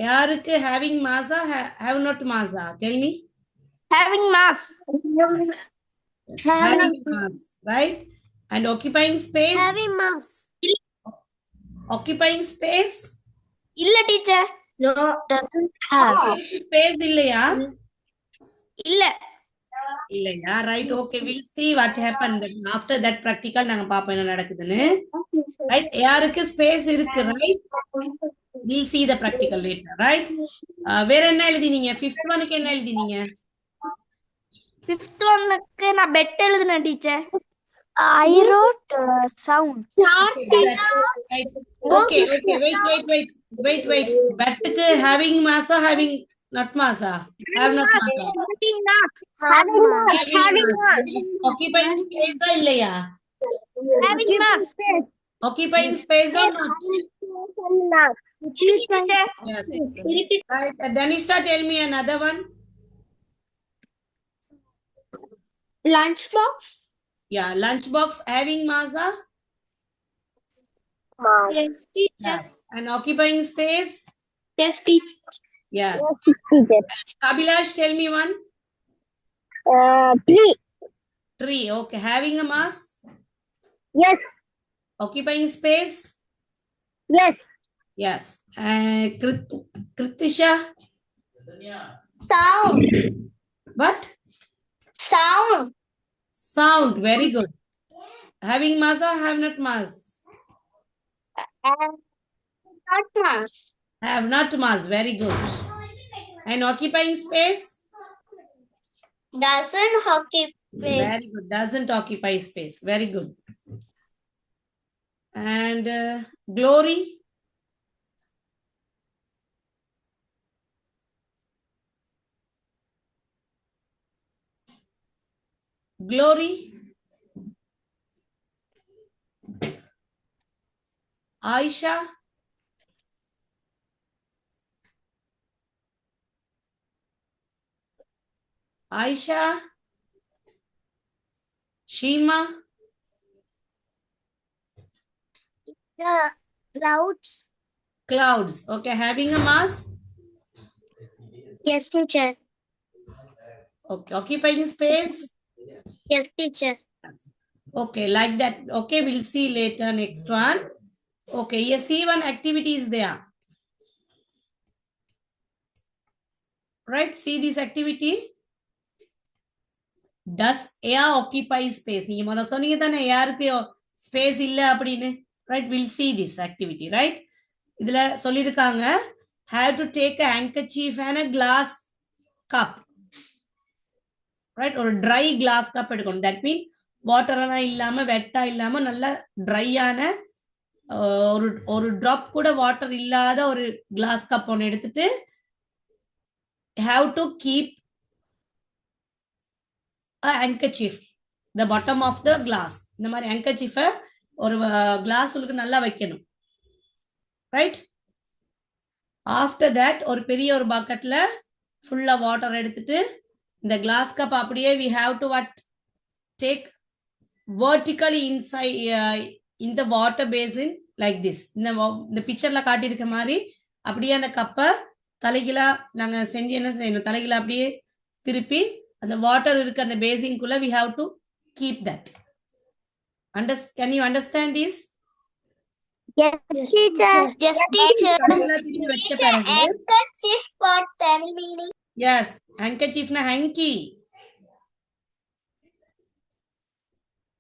யாருக்கு having mass have not mass tell me. Having mass. Having mass, right? And occupying space. Having mass. Occupying space. இல்ல teacher. No, doesn't have. Space இல்லையா? இல்ல. இல்லையா? Right. Okay, we'll see what happened after that practical. நாங்க பாப்போம் என்ன நடக்குதுன்னு. Right? யாருக்கு space இருக்கு, right? We'll see the practical later, right? வேற என்ன எழுதினீங்க? Fifth oneக்கு என்ன எழுதினீங்க? Fifth oneக்கு நான் பெட் எழுதுனேன் teacher. I wrote sound. Right. Okay, wait. Betக்கு having mass or having not mass? Have not mass. Having mass. Occupying space or இல்லையா? Having mass. Occupying space or not? Yes. Right. Danisha, tell me another one. Lunchbox. Yeah, lunchbox having mass? Yes, teacher. Yes. And occupying space? Yes, teacher. Yes. Teacher. Kabilash, tell me one. Tree. Okay. Having a mass? Yes. Occupying space? Yes. Yes. Kritisha? Sound. What? Sound. Sound. Very good. Having mass or have not mass? Not mass. Have not mass. Very good. And occupying space? Doesn't occupy. Very good. Doesn't occupy space. Very good. And glory? Glory? Aisha? Aisha? Shima? Yeah. Clouds. Clouds. Okay. Having a mass? Yes, teacher. Okay. Occupying space? Yes, teacher. Okay. Like that. Okay. We'll see later. Next one. Okay. Yes. See one activity is there. Right. See this activity. Does air occupy space? நீங்க முத சொன்னீங்க தானே ஏருக்கு space இல்ல அப்படின்னு. Right. We'll see this activity. Right. இதுல சொல்லிருக்காங்க have to take a handkerchief and a glass cup. Right. ஒரு dry glass cup எடுக்கணும். That means water எல்லாம் இல்லாம வெட்டா இல்லாம நல்ல ட்ரையான ஒரு drop கூட வாட்டர் இல்லாத ஒரு glass cup ஒன்னு எடுத்துட்டு have to keep a handkerchief the bottom of the glass. இந்த மாதிரி handkerchief ஒரு glass உங்களுக்கு நல்லா வைக்கணும். Right? After that ஒரு பெரிய ஒரு பக்கெட்ல ஃபுல்லா வாட்டர் எடுத்துட்டு இந்த glass cup அப்படியே we have to what take vertically inside in the water basin like this. இந்த பிக்சர்ல காட்டி இருக்க மாதிரி அப்படியே அந்த கப்பை தலைகீழா நாங்க செஞ்சு என்ன செய்யணும், தலைகீழா அப்படியே திருப்பி அந்த வாட்டர் இருக்கு அந்த பேசின்குள்ள we have to keep that. Can you understand this? Yes, teacher. Yes, teacher. Handkerchief for 10 minutes. Yes, handkerchief na hanky.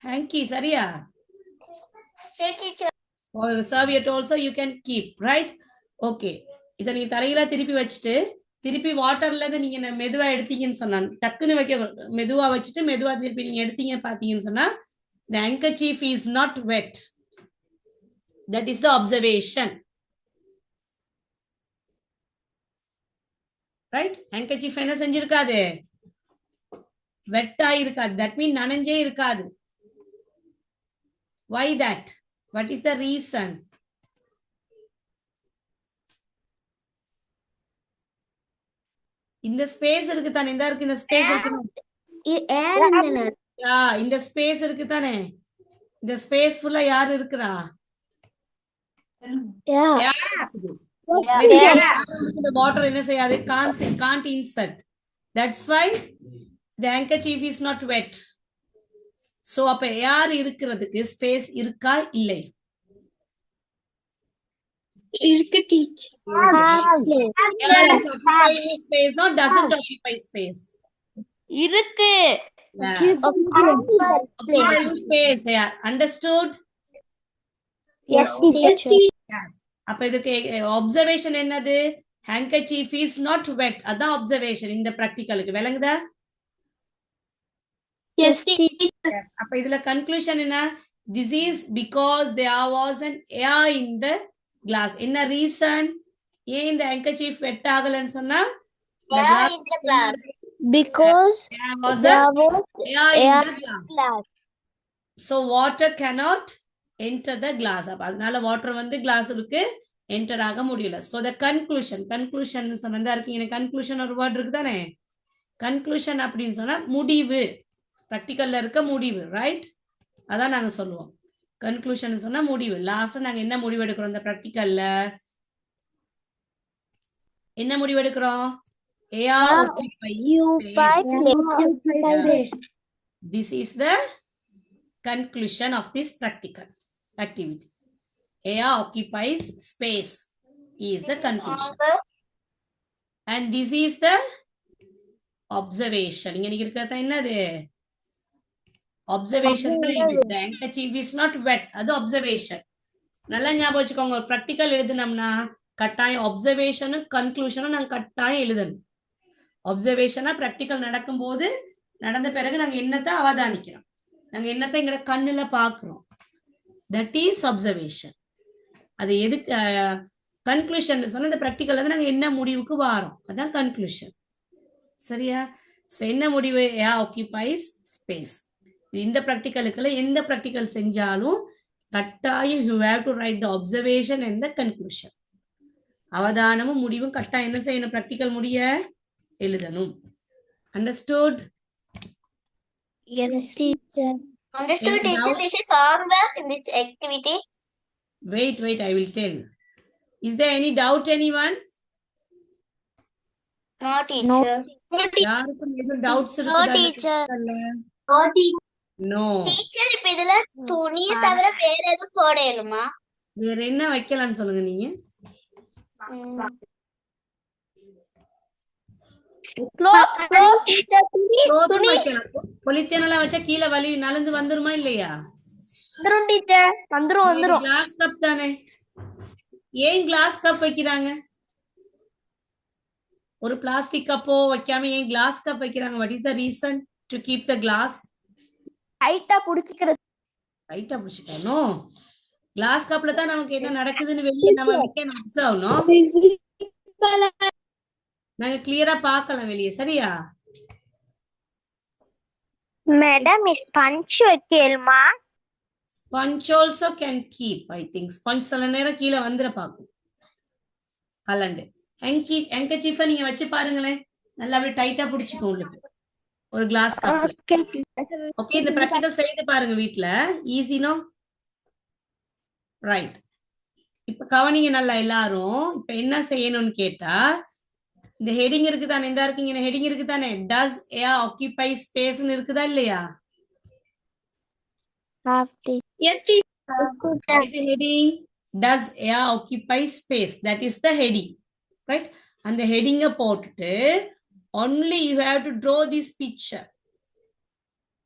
Hanky, சரியா? Yes, teacher. Or serviette also you can keep, right? Okay. இத நீங்க தலையில திருப்பி வச்சிட்டு திருப்பி வாட்டர்ல இருந்து நீங்க மெதுவா எடுத்தீங்கன்னு சொன்னா டக்குன்னு வைக்க மெதுவா வச்சிட்டு மெதுவா திருப்பி நீங்க எடுத்தீங்க பாத்தீங்கன்னு சொன்னா the handkerchief is not wet. That is the observation. Right? Handkerchief என்ன செஞ்சிருக்காது, வெட்டா இருக்காது. That means நனைஞ்சே இருக்காது. Why that? What is the reason? இந்த ஸ்பேஸ் இருக்கு தானே, இந்த இருக்கு, இந்த ஸ்பேஸ் இருக்கு, ஏர் இன்ஜின். இந்த ஸ்பேஸ் இருக்கு தானே, இந்த ஸ்பேஸ் ஃபுல்லா யார் இருக்குறா? இந்த வாட்டர் என்ன செய்யாது can't insert. That's why the handkerchief is not wet. So அப்ப ஏர் இருக்கிறதுக்கு ஸ்பேஸ் இருக்கா இல்லை? இருக்கு teacher. Air is occupying space or doesn't occupy space? இருக்கு. Yes. Occupying space air. Understood? Yes teacher. Yes. அப்ப இதுக்கு observation என்னது? Handkerchief is not wet. அதான் observation இந்த practicalக்கு. விளங்குதா? Yes teacher. Yes. அப்ப இதுல conclusion என்ன? This is because there was an air in the glass. என்ன reason? ஏன் இந்த handkerchief wet ஆகலன்னு சொன்னா? Air in the glass. Because There was there a was air in air the glass. glass. So water cannot enter the glass. அப்ப அதனால water வந்து கிளாஸுக்கு enter ஆக முடியல. So the conclusion சொன்னதா இருக்கு. எனக்கு conclusion ஒரு வேர்ட் இருக்கு தானே? conclusion அப்படின்னு சொன்னா முடிவு. பிராக்டிகல்ல இருக்க முடிவு, ரைட்? அதான் நாங்க சொல்லுவோம். conclusion சொன்னா முடிவு. லாஸ்ட் நாங்க என்ன முடிவு எடுக்கிறோம் இந்த பிராக்டிகல்ல? என்ன முடிவு எடுக்கிறோம்? air occupying space. This is the conclusion of this practical activity. Air occupies space is the conclusion. And this is the observation. இங்க நீங்க இருக்கிறது என்னது? observation தான் இது. The handkerchief is not wet. அது observation. நல்லா ஞாபகம் வச்சுக்கோங்க. ஒரு practical எழுதுனோம்னா கட்டாயம் observationம் conclusionம் நாங்க கட்டாயம் எழுதணும். observationனா practical நடக்கும்போது நடந்த பிறகு நாங்க என்னத்தை அவதானிக்கிறோம். நாங்க என்னத்தை எங்கட கண்ணுல பாக்குறோம். That is observation. அது எதுக்கு conclusion சொன்னா இந்த practicalல நாங்க என்ன முடிவுக்கு வாரோம். அதான் conclusion. சரியா? சோ என்ன முடிவு? air occupies space. இந்த practicalக்குள்ள எந்த practical செஞ்சாலும் கட்டாயம் you have to write the observation and the conclusion. அவதானமும் முடிவும் கட்டாயம் என்ன செய்யணும்? practical முடிய எழுதணும். Understood? Yes teacher. Understood teacher. This is homework in this activity. Wait, I will tell. Is there any doubt anyone? No teacher. யாருக்கும் எதுவும் doubts இருக்குதா? No teacher. No. Teacher இப்ப இதுல துணியை தவிர வேற எதுவும் போட இயலுமா? வேற என்ன வைக்கலாம்னு சொல்லுங்க நீங்க. பொலித்தீனெல்லாம் வச்சா கீழே வலி நலந்து வந்துருமா இல்லையா? வந்துரும். கிளாஸ் கப் தானே. ஏன் கிளாஸ் கப் வைக்கிறாங்க? ஒரு பிளாஸ்டிக் கப்போ வைக்காம ஏன் கிளாஸ் கப் வைக்கிறாங்க? What is the reason to keep the glass? டைட்டா புடிச்சுக்கணும். நோ, கிளாஸ் கப்ல தான் நமக்கு என்ன நடக்குதுன்னு வெளியே நம்ம அப்சர்வ் நோ. நாங்க கிளியரா பார்க்கலாம் வெளியே. சரியா? மேடம் ஸ்பஞ்ச் வைக்கலாமா? Sponge also can keep, I think. Sponge சில நேரம் கீழே வந்துட பாக்கும். கலண்டு. handkerchief நீங்க வச்சு பாருங்களேன். நல்லா அப்படியே டைட்டா பிடிச்சுக்கும் உங்களுக்கு. ஒரு கிளாஸ் கப்ல. ஓகே, இந்த பிராக்டிகல் செய்து பாருங்க வீட்ல. Easy no? ரைட். இப்ப கவனிங்க நல்லா எல்லாரும். இப்ப என்ன செய்யணும்னு கேட்டா, இந்த ஹெடிங் இருக்குதானே? இந்த இருக்கீங்க ஹெடிங் இருக்குதானே? does air occupy space ன்னு இருக்குதா இல்லையா? Yes teacher. The heading does air occupy space. That is the heading, right? And the heading போட்டுட்டு only you have to draw this picture.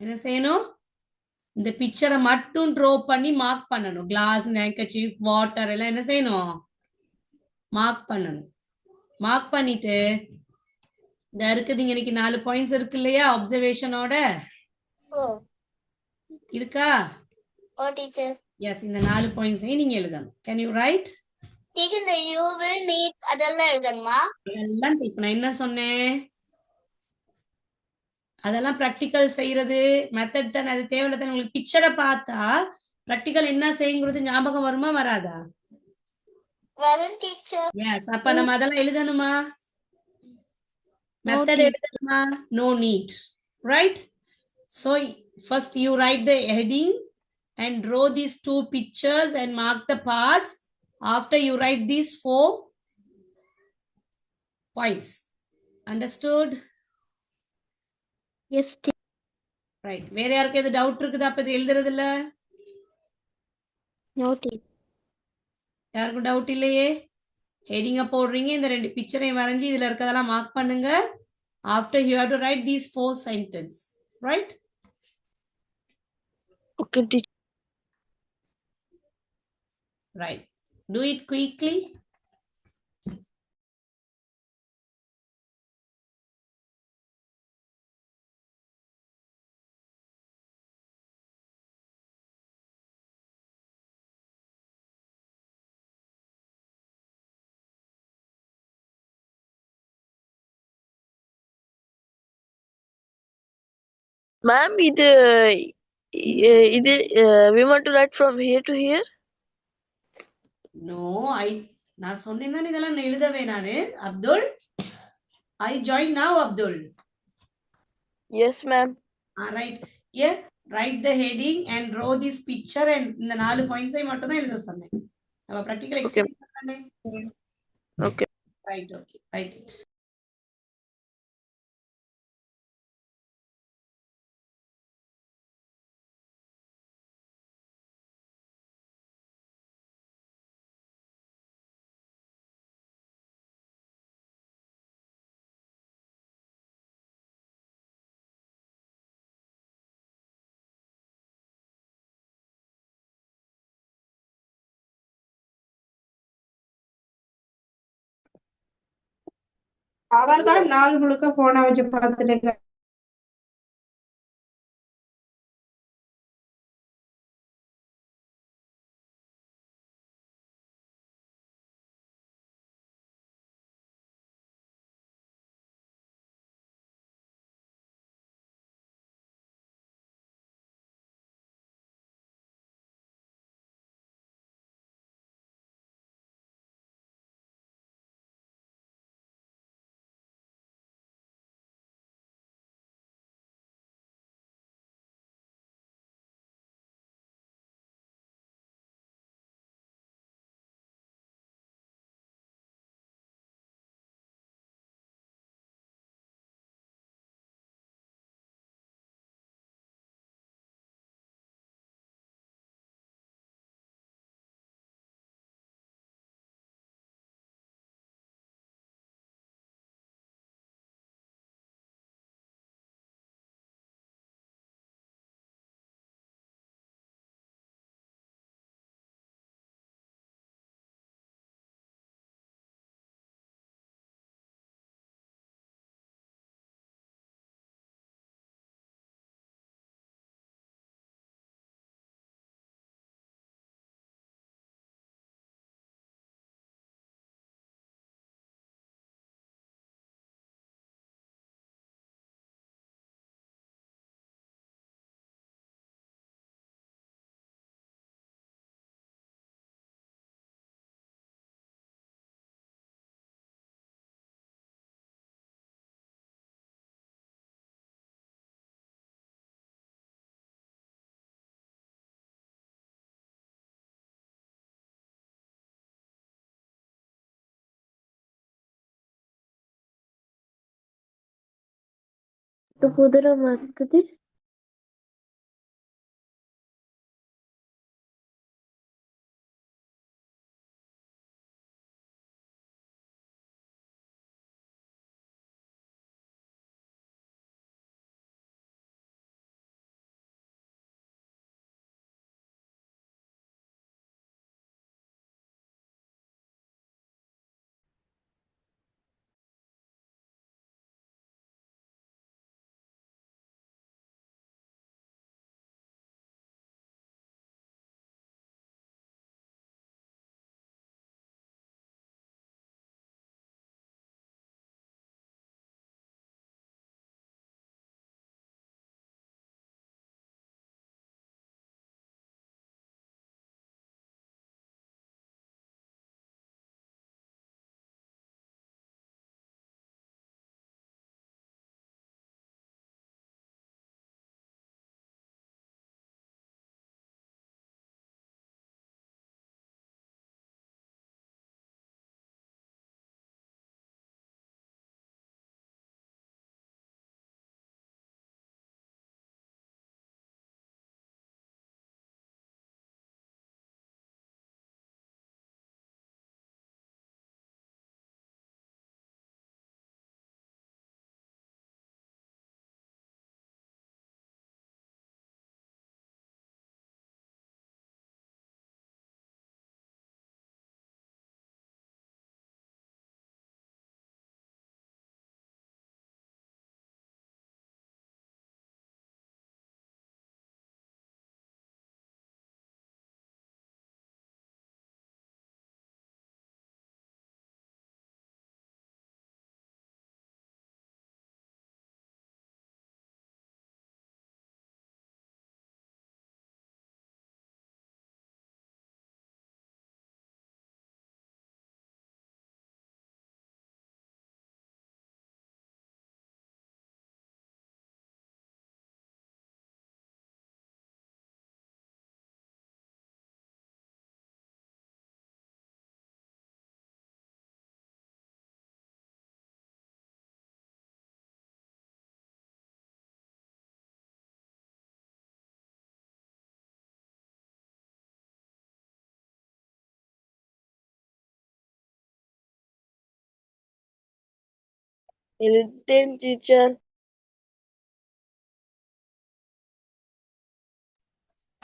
என்ன செய்யணும்? இந்த பிக்சரை மட்டும் draw பண்ணி மார்க் பண்ணணும். கிளாஸ், handkerchief, வாட்டர் எல்லாம் என்ன செய்யணும்? மார்க் பண்ணணும். மார்க் பண்ணிட்டு இந்த இருக்குதுங்க. இன்னைக்கு 4 பாயிண்ட்ஸ் இருக்கு இல்லையா? அப்சர்வேஷனோட இருக்கா? Oh teacher. Yes, இந்த 4 பாயிண்ட்ஸையும் நீங்க எழுதணும். Can you write? Teacher the you will need அதெல்லாம் எழுதணுமா? அதெல்லாம் இப்ப நான் என்ன சொன்னேன்? அதெல்லாம் பிராக்டிகல் செய்யறது மெத்தட் தானே. அது தேவையில்ல தானே. உங்களுக்கு பிக்சரை பார்த்தா பிராக்டிகல் என்ன செய்யுங்கிறது ஞாபகம் வருமா வராதா? வரும் டீச்சர். எஸ். அப்ப நம்ம அதெல்லாம் எழுதணுமா? Method எழுதணுமா? No need. Right? So first you write the heading and draw these 2 pictures and mark the parts. After you write these 4 points. Understood? Yes, teacher. Right. வேற யாருக்கு எது டவுட் இருக்குதா அப்ப இது எழுதுறது இல்ல? No, teacher. யாருக்கும் டவுட் இல்லையே? ஹெடிங்க போடுறீங்க, இந்த ரெண்டு பிக்சரையும் வரைஞ்சி இதுல இருக்கதெல்லாம் மார்க் பண்ணுங்க. After you have to write these 4 sentences, right? Okay, teacher. Right. Do it quickly. Ma'am, we want to write from here to here. No, நான் சொன்னேன்னா இதெல்லாம் நான் எழுதவே நானு. Abdul, I join now, Abdul. Yes, ma'am. Right. Here, write the heading and draw this picture and இந்த 4 points மட்டும் தான் எழுத சொன்னேன். நம்ம practical Okay. explain பண்ணனே. Okay. Right, okay. Write it. அவர்தான் நாள் முழுக்க போனை வச்சு பார்த்துட்டு குதிரை மறுக்குது. எழுதிட்டேன் teacher.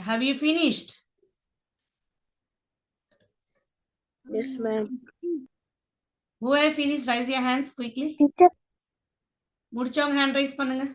Have you finished? Yes, ma'am. Who have finished? Raise your hands quickly. Teacher முடிச்சவங்க hand raise பண்ணுங்க.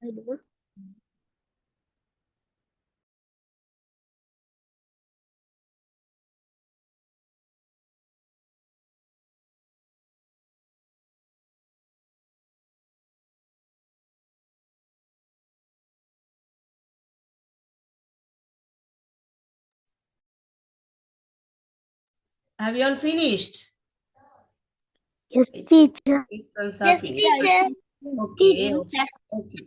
I don't. Have you all finished? Yes teacher Each friends are finished. Okay. Okay.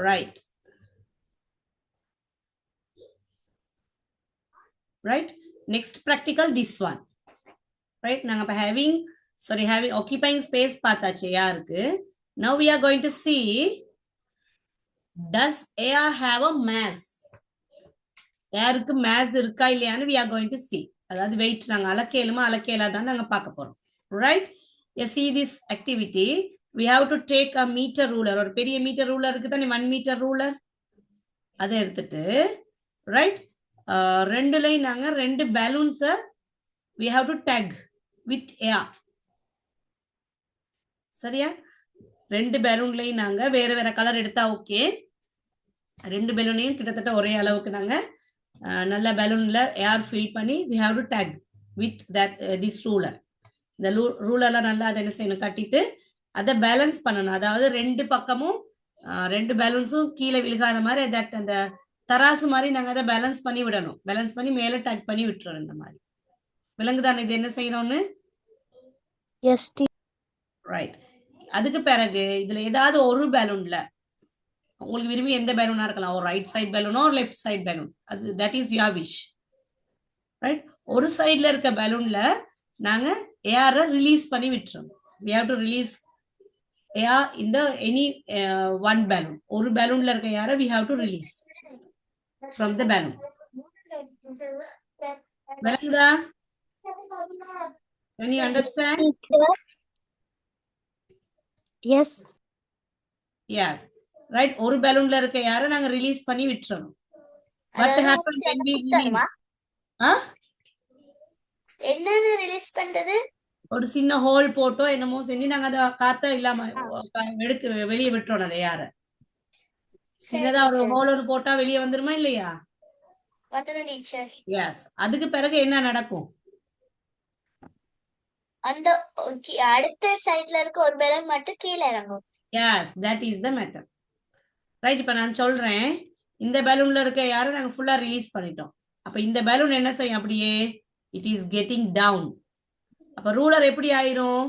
Right. Right. Next practical, this one. Right. நாங்க இப்ப having occupying space பார்த்தாச்சு யாருக்கு. Now we are going to see, does air have a mass? யாருக்கு mass இருக்கா இல்லையான்னு we are going to see. அதாவது weight நாங்க அளக்கேலுமா அளக்கேலாதான் நாங்க பார்க்க போறோம். Right. You see this activity, we have to take a meter ruler. ஒரு பெரிய மீட்டர் ரூலர் இருக்கு தானே, 1 மீட்டர் ரூலர். அதை எடுத்துட்டு ரைட் ரெண்டுலையும் நாங்க 2 பலூன்ஸை we have to tag with air. சரியா? 2 பலூன்லையும் நாங்க வேற வேற கலர் எடுத்தா ஓகே. 2 பலூனையும் கிட்டத்தட்ட ஒரே அளவுக்கு நாங்க நல்ல பலூன்ல ஏர் ஃபில் பண்ணி we have to tag with that this ruler. இந்த ரூலர்ல நல்லா அதை என்ன செய்யணும், கட்டிட்டு அதை பேலன்ஸ் பண்ணணும். அதாவது 2 பக்கமும் 2 பலூன்ஸும் கீழே விழுகாத மாதிரி அந்த தராசு மாதிரி நாங்க அதை பேலன்ஸ் பண்ணி விடணும். பேலன்ஸ் பண்ணி மேல டேக் பண்ணி விட்டுறோம். இந்த மாதிரி விலங்குதானே இது என்ன செய்யறோம்னு? S right. அதுக்கு பிறகு இதுல ஏதாவது ஒரு பலூன்ல உங்களுக்கு விரும்பி எந்த பலூனா இருக்கலாம், ஒரு ரைட் சைட் பலூனோ ஒரு லெஃப்ட் சைட் பலூன், அது that is your wish. Right, ஒரு சைடுல இருக்க பலூன்ல நாங்க ஏரை ரிலீஸ் பண்ணி விட்டுறோம். we have to release air in the any one balloon. ஒரு பலூன்ல இருக்க ஏரை we have to release from the balloon. விளங்குதா? Can you understand? Yes. Yes. Right, ஒரு பலூன்ல இருக்க ஏரை நாங்க ரிலீஸ் பண்ணி விட்டுறோம். What happened when we release? என்னன்னு ரிலீஸ் பண்றது? ஒரு சின்ன ஹோல் போட்டோ என்னமோ செஞ்சு நாங்க அத காத்த இல்லாம எடுத்து வெளியே விட்டுறோம். அதை யார சின்னதா ஒரு ஹோல் ஒன்று போட்டா வெளியே வந்துருமா இல்லையா? எஸ். அதுக்கு பிறகு என்ன நடக்கும்? அந்த அடுத்த சைடுல இருக்க ஒரு பலூன் மட்டும் கீழே இறங்கும். Yes, that is the method. Right, இப்ப நான் சொல்றேன், இந்த பலூன்ல இருக்க யாரை நாங்க ஃபுல்லா ரிலீஸ் பண்ணிட்டோம். அப்ப இந்த பலூன் என்ன செய்யும்? அப்படியே இட் இஸ் கெட்டிங் டவுன். அப்ப ரூலர் எப்படி ஆயிரும்?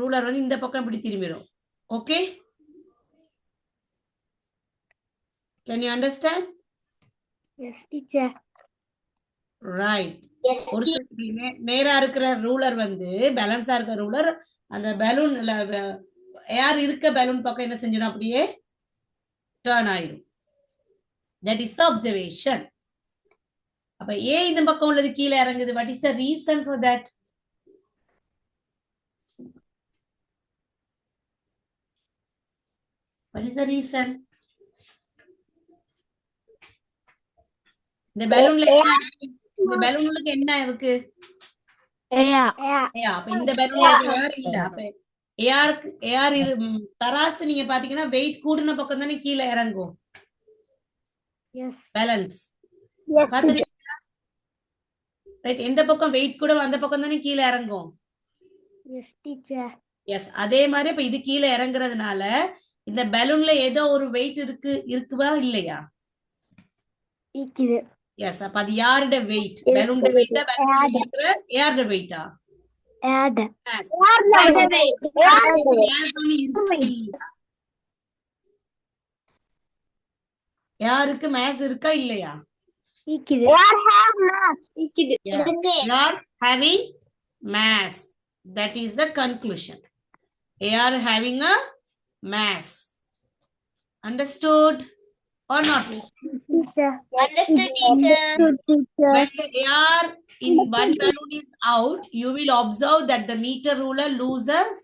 ரூலர் வந்து இந்த பக்கம் இப்படி திரும்பிடும். Okay, can you understand? Yes teacher. Right, ஒரு நேரா இருக்கிற ரூலர் வந்து பேலன்ஸா இருக்கிற ரூலர் அந்த பலூன்ல ஏர் இருக்க பலூன் பக்கம் என்ன செஞ்சிடும்? அப்படியே டர்ன் ஆயிடும். That is the observation. அப்ப ஏன் இந்த பக்கம் உள்ளது கீழே இறங்குது? What is the reason for that? What is the reason? இந்த பலூன்ல இந்த பலூனுக்கு என்ன இருக்கு? அப்ப இந்த பலூன்ல ஏர் இல்ல. அப்ப ஏர் தராசு நீங்க பாத்தீங்கன்னா வெயிட் கூடுன பக்கம் தானே கீழே இறங்கும். பேலன்ஸ் பாத்துருக்கீங்களா? ரைட், எந்த பக்கம் வெயிட் கூட அந்த பக்கம் தானே கீழே இறங்கும். எஸ், அதே மாதிரி இப்ப இது கீழே இறங்குறதுனால இந்த பலூன்ல ஏதோ ஒரு வெயிட் இருக்குவா இல்லையா? எஸ். அப்ப அது யாரோட வெயிட்? பலூன்ட வெயிட்டா, பலூன்ல இருக்கிற ஏரோட வெயிட்டா? யாருக்கு மேஸ் இருக்கா இல்லையா? Are having mass. That is the conclusion. They are having a mass. Understood or not? Understood teacher. When the air in one balloon is out, you will observe that the meter ruler loses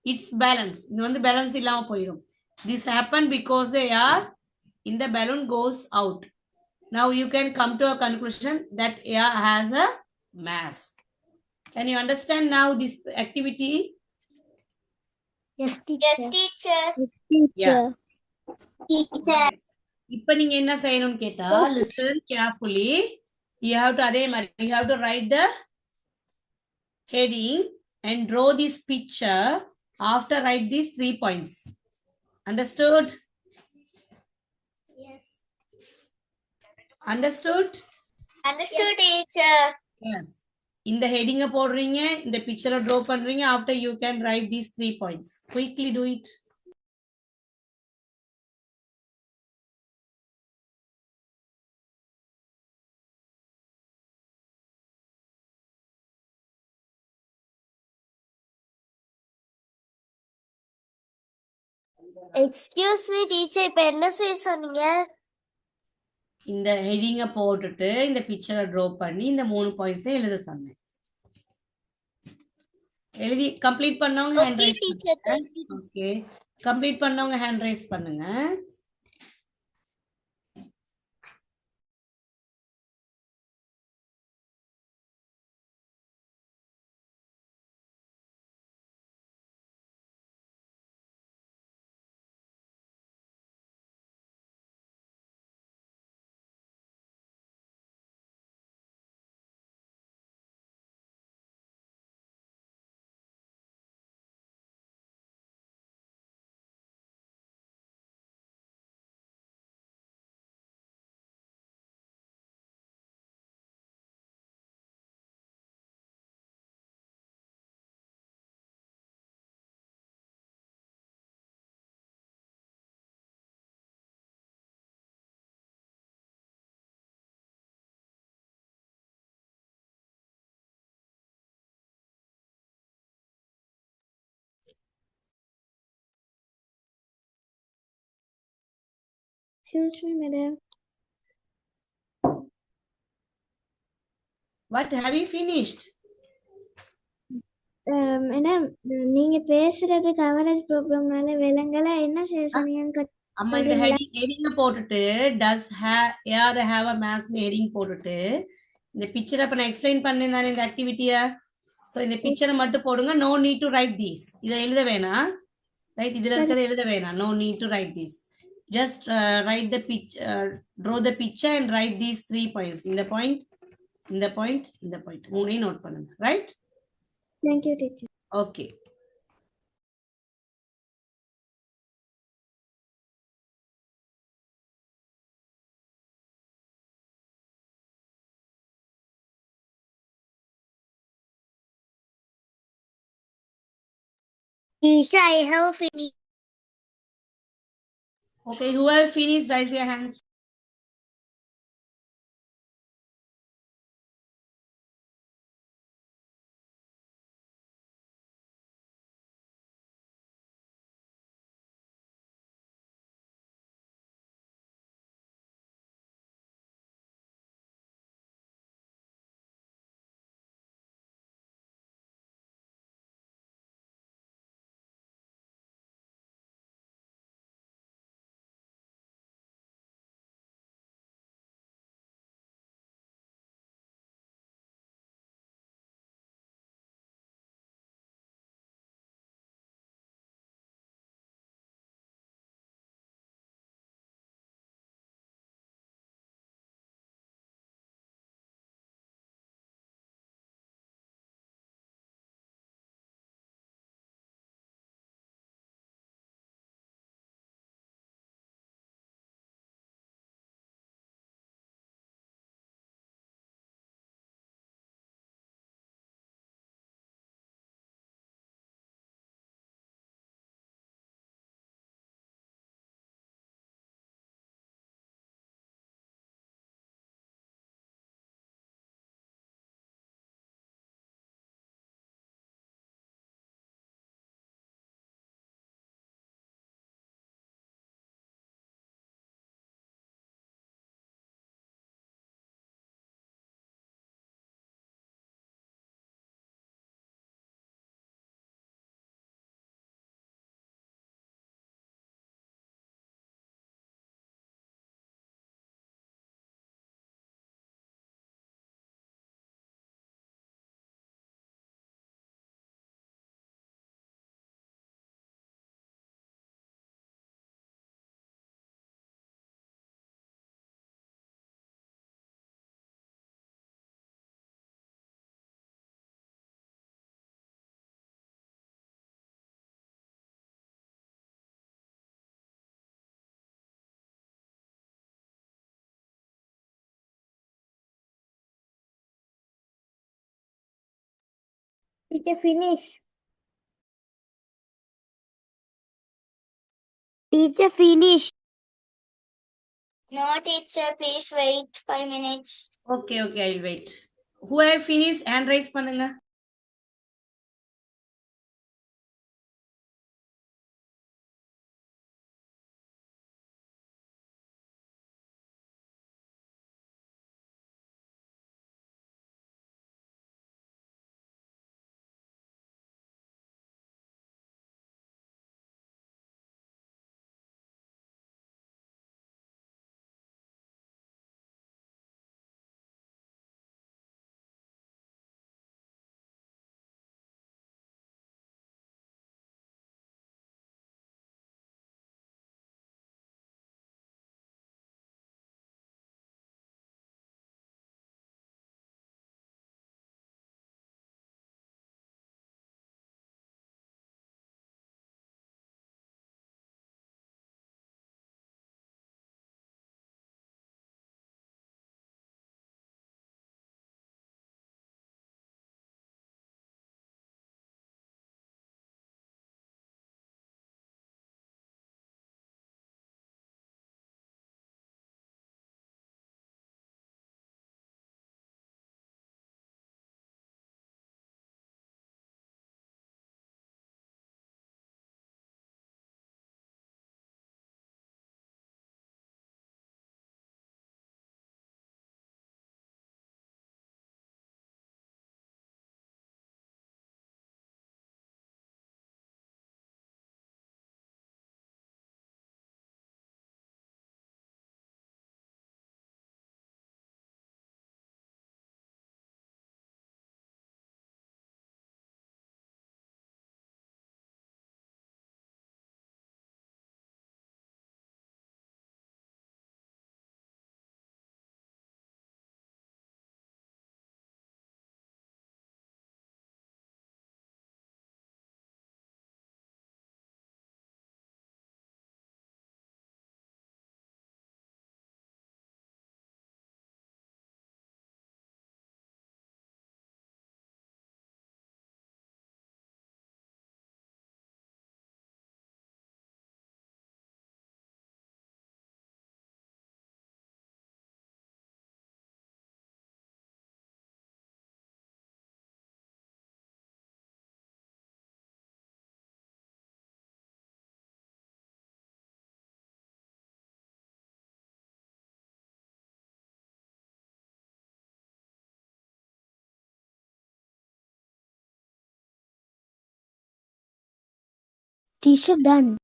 its balance. இது வந்து balance இல்லாம போயிடும். This happened because the air in the balloon goes out. Now you can come to a conclusion that air has a mass. Can you understand now this activity? Yes teacher. Yes. Teacher. இப்ப நீங்க என்ன செய்யணும்னு கேட்டா, listen carefully. You have to அதே மாதிரி you have to write the heading and draw this picture. After write these 3 points. Understood? Yes. Understood? Understood teacher. Yes. இந்த heading போடுறீங்க, இந்த picture draw பண்றீங்க. After you can write these 3 points. Quickly do it. Excuse me teacher, இப்ப என்ன செய்ய சொன்னீங்க? இந்த ஹெடிங்க போட்டுட்டு இந்த பிக்சரை ட்ரா பண்ணி இந்த 3 பாயிண்ட்ஸை எழுத சொன்னேன். எழுதி கம்ப்ளீட் பண்ணவங்க ஹேண்ட் ரைஸ் பண்ணுங்க. ஓகே, கம்ப்ளீட் பண்ணவங்க ஹேண்ட் ரைஸ் பண்ணுங்க. Excuse me, madam. What have you finished? Madam நீங்க பேசுறது கவரேஜ் ப்ராப்ளம்னால விலங்கல என்ன செய்ய சொன்னீங்கன்னு அம்மா இந்த ஹெடிங்க போட்டுட்டு டஸ் யார் ஹேவ் அ மேத்ஸ் ஹெடிங் போட்டுட்டு இந்த பிக்சரை அப்ப நான் எக்ஸ்பிளைன் பண்ணேன் தானே இந்த ஆக்டிவிட்டியை. ஸோ இந்த பிக்சரை மட்டும் போடுங்க. No need to write these. இதை எழுத வேணாம். ரைட், இதுல இருக்கிறத எழுத வேணாம். No need to write these. Just write the draw the picture and write these 3 points. இந்த பாயிண்ட், இந்த பாயிண்ட், இந்த பாயிண்ட் மூணையும் நோட் பண்ணுங்க. Right? Thank you, teacher. Okay. Teacher, I have finished. Okay, who have finished, raise your hands. Teacher, finish. Teacher, finish. No, teacher, please wait 5 minutes. Okay, okay, I'll wait. Who have finished, hand raise பண்ணுங்க. Teacher done.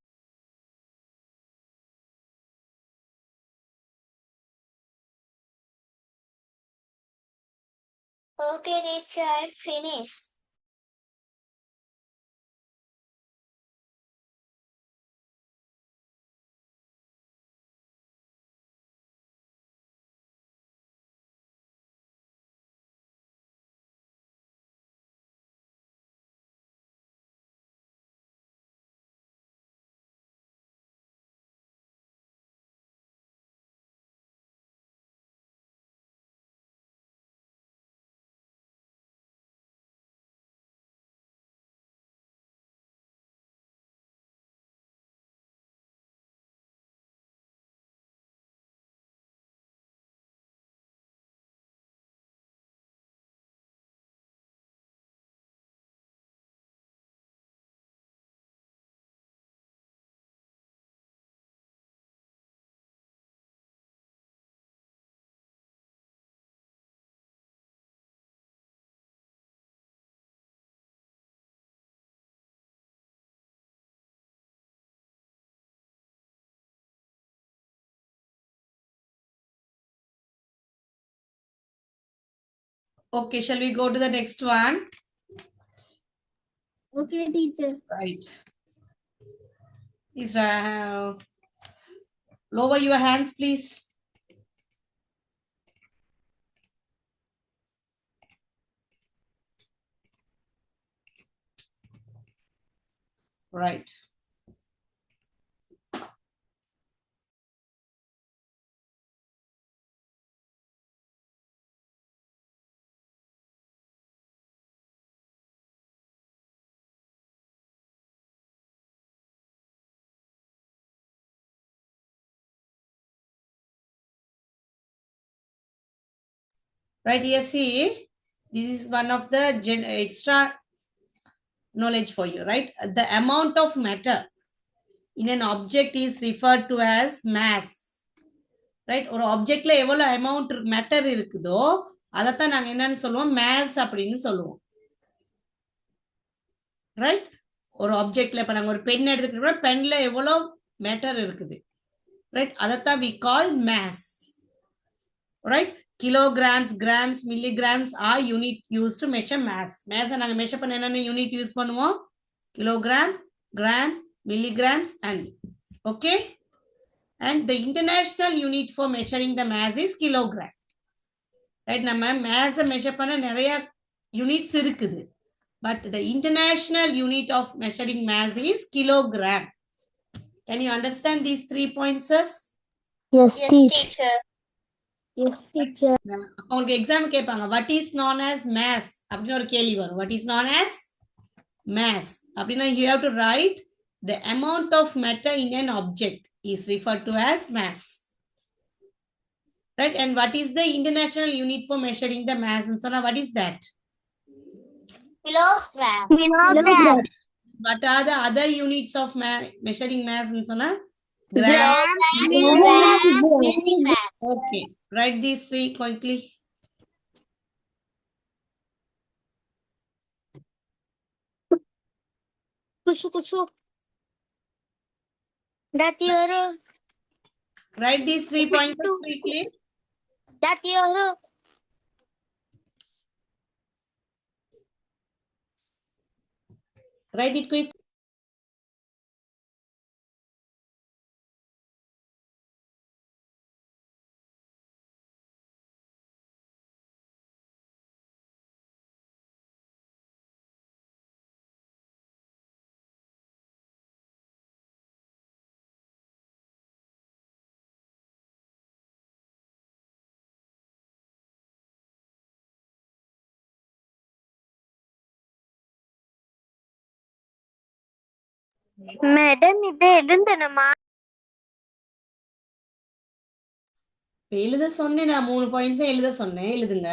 Okay, teacher, I finished. Okay, shall we go to the next one? Okay, teacher. Right. Is lower your hands, please. Right. Right here, see, this is one of the extra knowledge for you, right? The amount of matter in an object is referred to as mass. Right ஒரு ஆப்ஜெக்ட்ல எவ்வளவு amount matter இருக்குதோ அதைத்தான் நாங்க என்னன்னு சொல்லுவோம் maze அப்படின்னு சொல்லுவோம். Right ஒரு ஆப்ஜெக்ட்ல இப்ப நாங்க ஒரு பென் எடுத்துக்கிட்டோம்னா பென்ல எவ்வளவு மேட்டர் இருக்குது, ரைட் அதைத்தான் we call mass. Right kilograms, grams, milligrams are unit used to measure mass. mass நாங்க மெஷர் பண்ண என்னென்ன யூனிட் யூஸ் பண்ணுவோம்? kilogram, gram, milligrams and okay. And the international unit for measuring the mass is kilogram. Right, நம்ம mass measure பண்ண நிறைய units இருக்குது. But the international unit of measuring mass is kilogram. Can you understand these 3 points? Yes, teacher. Yes, teacher. உங்களுக்கு exam கேட்பாங்க what is known as mass அப்படின்னு ஒரு கேள்வி வரும். what is known as mass அப்படின்னா you have to write the amount of matter in an object is referred to as mass. Right, and what is the international unit for measuring the mass? And so now what is that? Kilogram. Kilogram. What are the other units of measuring mass? And so now Gram. Milligram. Okay, write these 3 quickly. Kushu. That your. Write these 3 points quickly. That your. Write it quick. Madam, இது எழுந்தனமா? எழுத சொன்னேன், நான் 3 points எழுத சொன்னேன், எழுதுங்க.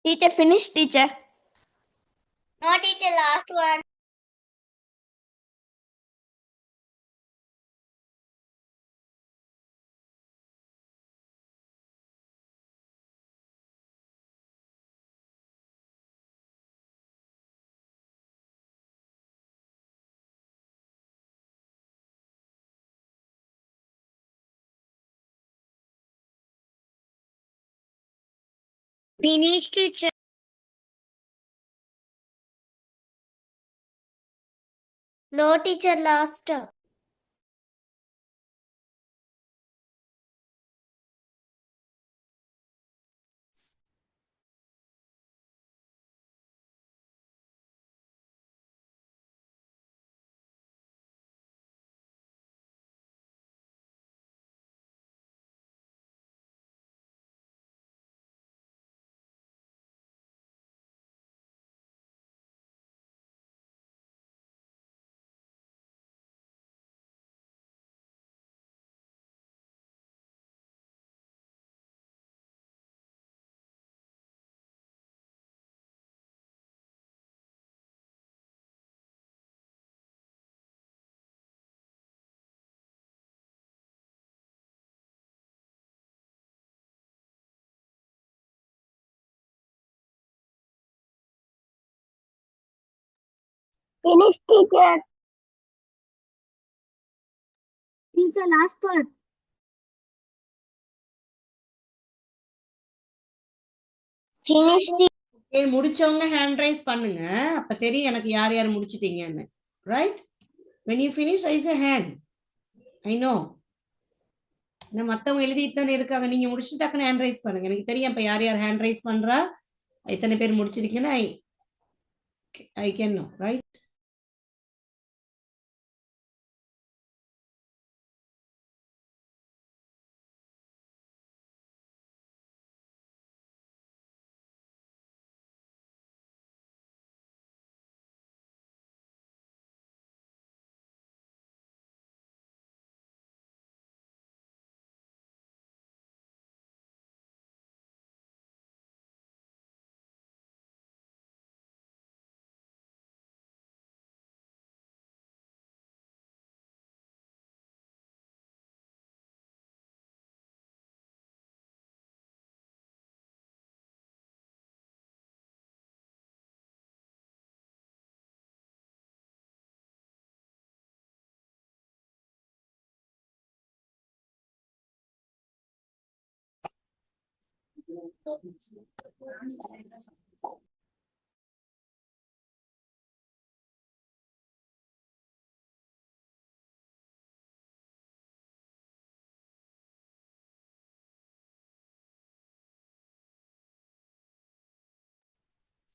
Teacher, finish, teacher. No, teacher, last one. Finish, teacher. No, teacher, last. Finish, teacher. Teacher, last part. Finish, Okay, முடிச்சவங்க hand raise பண்ணுங்க. அப்ப தெரியும் எனக்கு யார் யார் முடிச்சிட்டீங்கன்னு. Right? When you finish, raise your hand. I know. மத்தவங்க எழுதிட்டு தானே இருக்காங்க. நீங்க முடிச்சுட்டு டக்குன்னு hand raise பண்ணுங்க. எனக்கு தெரியும் அப்ப யார் யார் hand raise பண்றா, எத்தனை பேர் முடிச்சிருக்கீங்கன்னு I can know, right?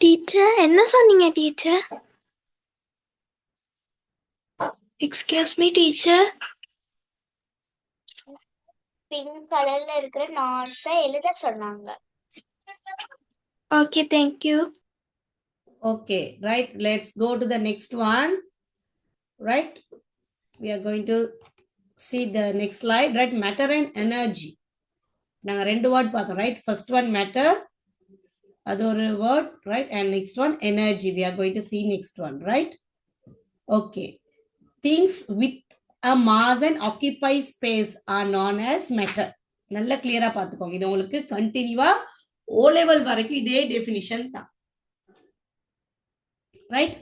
Teacher, என்ன சொன்னீங்க teacher? Excuse me, teacher. Pink கலர்ல இருக்கிற நாட்ஸ எழுத சொன்னாங்க. Okay, thank you. Okay, right. Let's go to the next one. Right? We are going to see the next slide. Right? Matter and energy. நாங்க ரெண்டு word பார்த்தோம். Right? First one matter. அது ஒரு word. Right? And next one energy. We are going to see next one. Right? Okay. Things with a mass and occupy space are known as matter. நல்ல கிளியரா பார்த்துக்கோங்க. இது உங்களுக்கு கண்டினியூவா O level வரைக்கும் இதே டெஃபினிஷன் தான். ரைட்?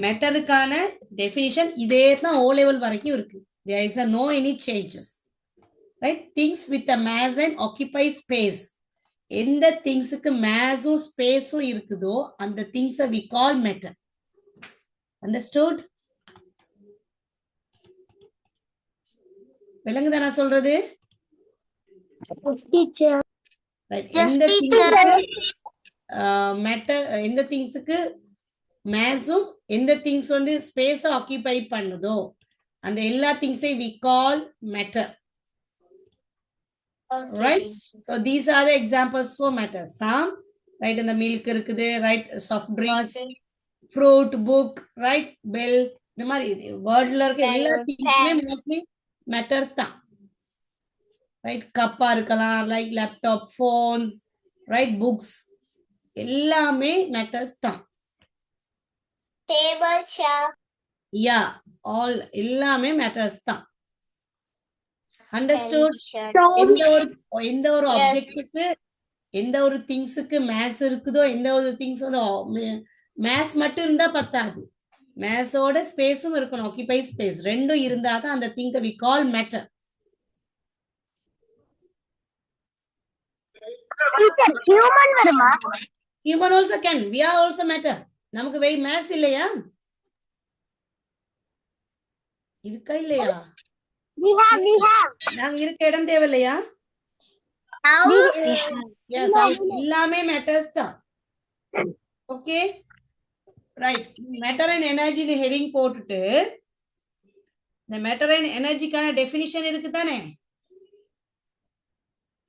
மேட்டருக்கான டெஃபினிஷன் இதே தான் O level வரைக்கும் இருக்கு. There is no any changes. Right? Things with a mass and occupy space. எந்த திங்ஸுக்கு மேஸும் ஸ்பேஸும் இருக்குதோ அந்த திங்ஸை we call matter. Understood? விளங்குதா நான் சொல்றது? Teacher. Right. Yes, எந்த teacher. மேட்டர் எந்த திங்ஸுக்கு மேஸும் எந்த திங்ஸ் வந்து ஸ்பேஸை ஆக்கியூபை பண்ணுதோ அந்த எல்லா திங்ஸையும் we call matter. Okay. Right? So these are the examples for matter. Some, right, in the milk இருக்குது, right, soft drinks, fruit, book, right, bell, இந்த மாதிரி வேர்ட்ல இருக்க எல்லா திங்ஸுமே மோஸ்ட்லி மேட்டர் தான். ரைட்? கப்பா இருக்கலாம், like laptop, phones, right, books, எல்லாமே matters தான். Table, chair, யா, all எல்லாமே மேட்டர்ஸ் தான். அண்டர்ஸ்டுட்? television. எந்த ஒரு Yes. ஆப்ஜெக்ட்டுக்கு எந்த ஒரு திங்ஸுக்கு மேஸ் இருக்குதோ, எந்த ஒரு திங்ஸ் மேஸ் மட்டும் இருந்தா பத்தாது. மேஸோட ஸ்பேஸும் இருக்கணும். ஆக்கிபை ஸ்பேஸ் ரெண்டும் இருந்தா தான் அந்த thing we call matter. Human வருமா? Human also can, we are also matter. நமக்கு வெய் மேஸ் இல்லையா? இருக்கா இல்லையா? We have. நாங்க இருக்க இடம் தேவையில்லையா? House, எஸ், எல்லாமே மேட்டர்ஸ் தான். Okay right. மேட்டர் அண்ட் எனர்ஜின்னு ஹெடிங் போட்டுட்டு இந்த மேட்டர் அண்ட் எனர்ஜிக்கான டெஃபினிஷன் இருக்கு தானே?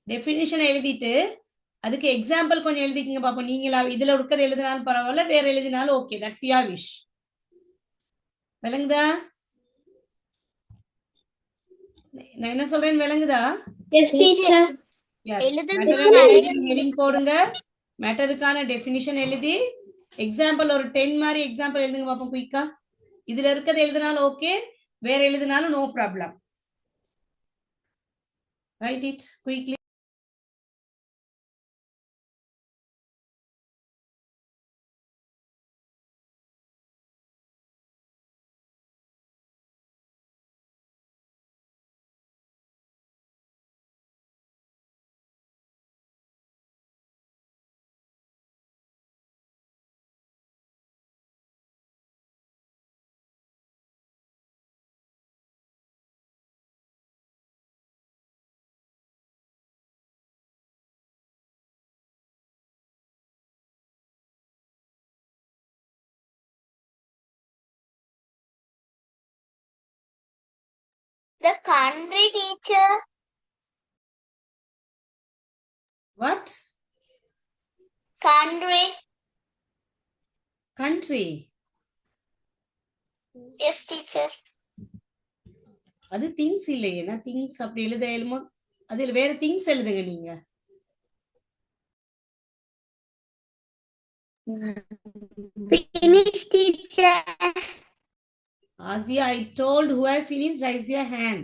டெஃபினிஷன் எழுதிட்டு அதுக்கு எக்ஸாம்பிள் கொஞ்சம் எழுதிக்கங்க பாப்போம். நீங்களா இதுல இருக்கிறது எழுதினாலும் பரவாயில்ல, வேற எழுதினாலும் ஓகே, தட்ஸ் யுவர் விஷ். விளங்குதா? நான் என்ன சொல்றேன் விளங்குதா? Yes, teacher. ஹெடிங் போடுங்க. மேட்டருக்கான டெஃபினிஷன் எழுதி எக்ஸாம்பிள் ஒரு 10 மாதிரி எக்ஸாம்பிள் எழுதுங்க பாப்போம் குயிக்கா. இதுல இருக்கிறது எழுதினாலும் ஓகே, வேற எழுதினாலும் no problem. Write it quickly. the country, teacher. What? Country. Country. Yes, teacher. அது திங்ஸ் இல்லையே. திங்ஸ் அப்படி எழுத எழுமோ, அதில் வேற திங்ஸ் எழுதுங்க நீங்க. Finish, teacher. Asia, I told who I finished, raise your hand.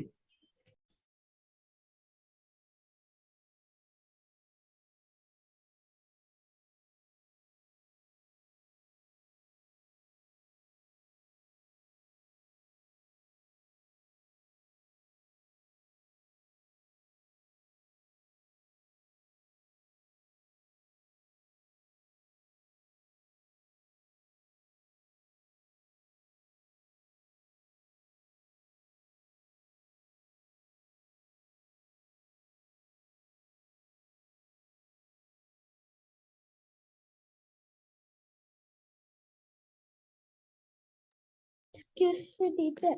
Excuse me, teacher.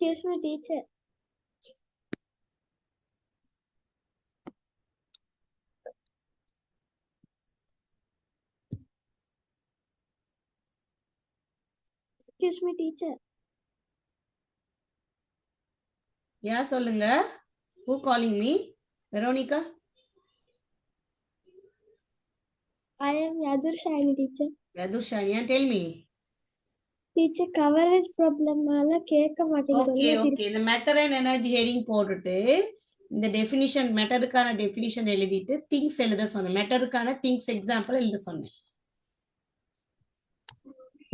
Excuse me, teacher. Excuse me, teacher. யா சொல்லுங்க. Who calling me? Veronica? I am Yadur Shiny, teacher. Yadushania, tell me. Teacher, coverage problem ஆல கேட்க okay மாட்டேங்குது. Okay. இந்த matter and energy heading போட்டுட்டு இந்த definition மேட்டருக்கான definition எழுதிட்டு things எழுத சொன்னேன். மேட்டருக்கான திங்ஸ் எக்ஸாம்பிள் எழுத சொன்னேன்.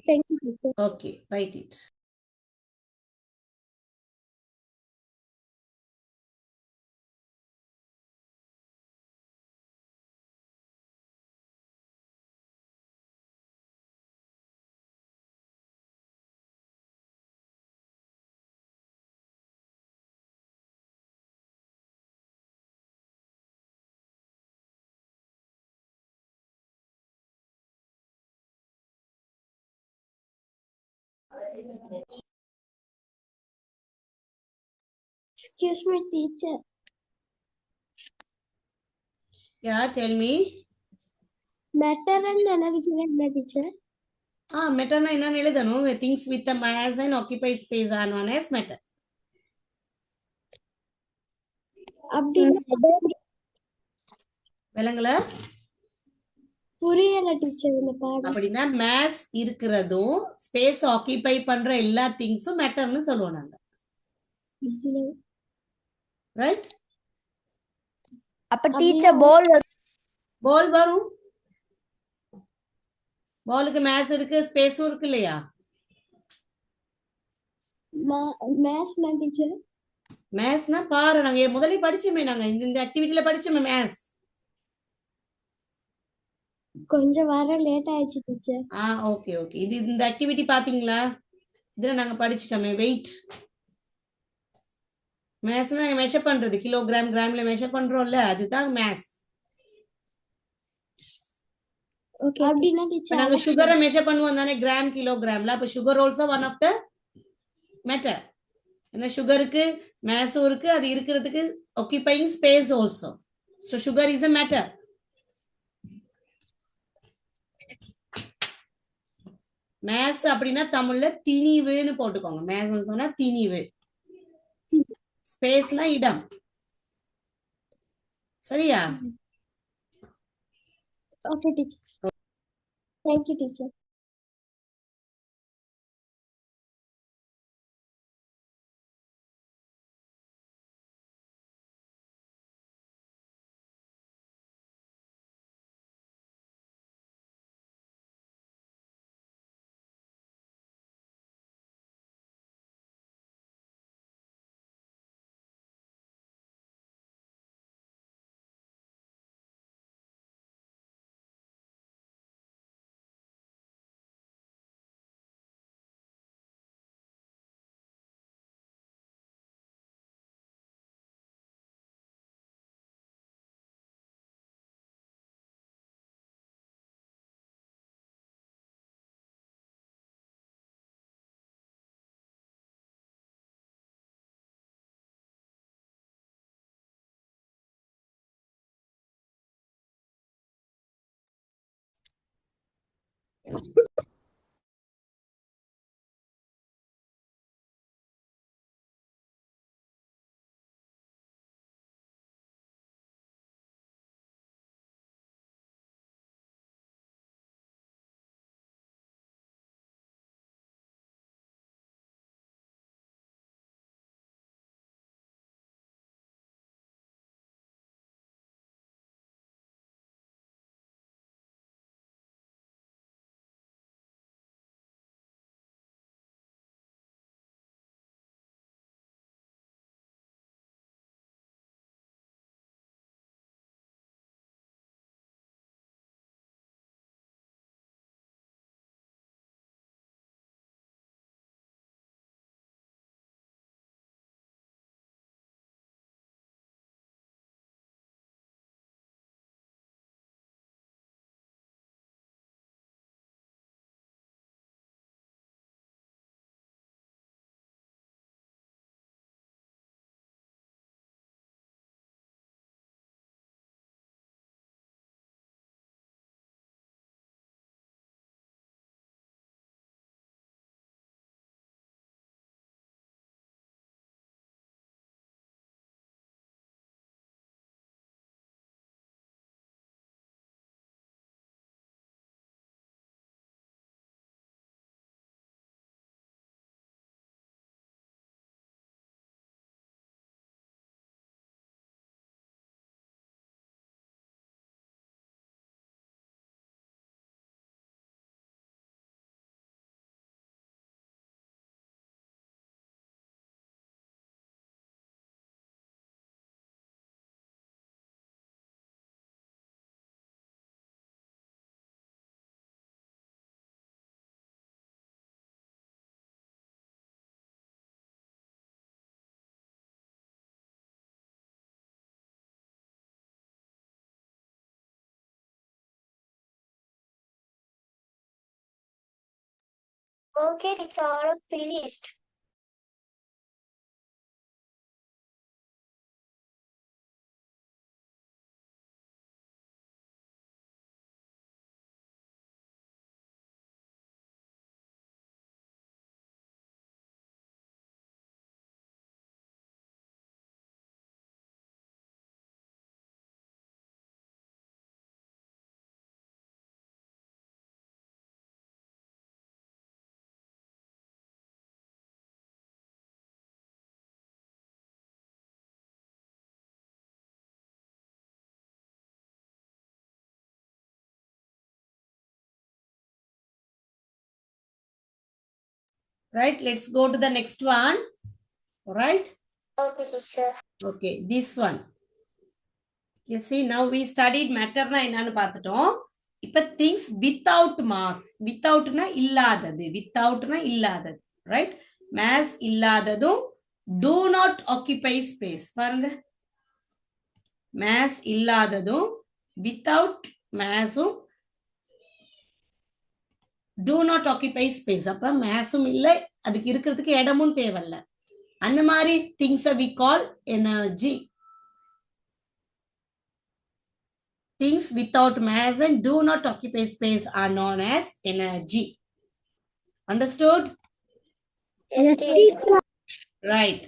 Thank you, teacher. Okay, write it. Excuse me, teacher. Yeah tell me. Matter and energy என்ன teacher? மெட்டர்னா என்னன்னு எழுதணும். Things with mass and occupy space are known as matter. அப்படின்னா விலங்குல புரியல டீச்சர் இந்த பாடம். அப்படின்னா மேஸ் இருக்கிறதும் ஸ்பேஸ் ஆக்கிபை பண்ற எல்லா திங்ஸும் மேட்டர்னு சொல்லுவோம் நாங்க. ரைட்? அப்ப டீச்சர் பால் பால் வரும். பாலுக்கு மேஸ் இருக்கு, ஸ்பேஸும் இருக்கு இல்லையா? மேத்ஸ்னா டீச்சர் மேத்ஸ்னா பாரு, நாங்க முதல்ல படிச்சோமே, நாங்க இந்த ஆக்டிவிட்டில படிச்சோமே மேத்ஸ். கொஞ்சம் வர லேட் ஆயிடுச்சு டீச்சர். Okay okay. இது இந்த ஆக்டிவிட்டி பாத்தீங்களா? இதுல நாங்க படிச்சிட்டோமே வெயிட். மேத்ஸ்னா நாங்க மெஷர் பண்றது, கிலோகிராம் கிராம்ல மெஷர் பண்றோம்ல, அதுதான் மேத்ஸ். ஓகே அப்படினா டீச்சர் நாங்க சுகரை மெஷர் பண்ணுவோம் தானே, கிராம் கிலோகிராம்ல. அப்ப sugar also one of the matter. ஏன்னா சுகருக்கு மேஸும் இருக்கு, அது இருக்கிறதுக்கு occupying space also. So sugar is a matter. Mass அப்படின்னா தமிழ்ல திணிவுன்னு போட்டுக்கோங்க. மேஸ் சொன்னா திணிவு, ஸ்பேஸ்னா இடம். சரியா? Okay teacher. Thank you teacher. Okay, it's all finished. Right, let's go to the next one. All right. Okay, teacher. Okay, this one. You see, now we studied matter na என்னன்னு பார்த்துட்டோம். இப்ப things without mass. Withoutனா இல்லாதது. Withoutனா இல்லாதது. Right? Mass இல்லாததும் do not occupy space. பாருங்க. Mass இல்லாததும் without massும் do not occupy space. அப்ப massும் இல்லை, அதுக்கு இருக்கிறதுக்கு இடமும் தேவையில்லை. அந்த மாதிரி things we call energy. Things without mass and do not occupy space are known as energy. Understood? Yes, teacher. Right.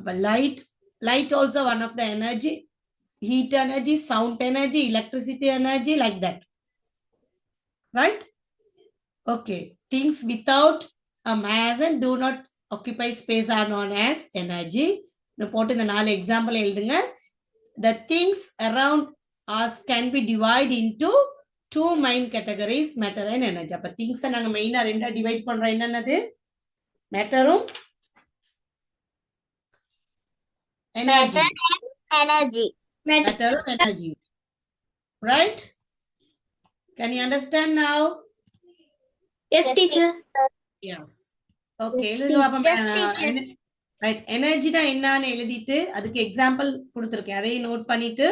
But light also one of the energy. Heat energy, sound energy, electricity energy, like that. Right? Okay. Things without a mass and do not occupy space are known as energy. Now, put in the 4 example. The things around us can be divided into 2 main categories, matter and energy. அப்ப things நாங்க மெயினா ரெண்டா divide பண்றோம். என்னன்னது? மேட்டரும் energy. Energy. Matter and energy. Right? Can you understand now? Yes, teacher. Yes. Okay. எழுதுங்க பாப்போம். Yes, teacher. Right. எனர்ஜினா என்னன்னு எழுதிட்டு அதுக்கு எக்ஸாம்பிள் கொடுத்திருக்கேன். அதையும் நோட் பண்ணிட்டு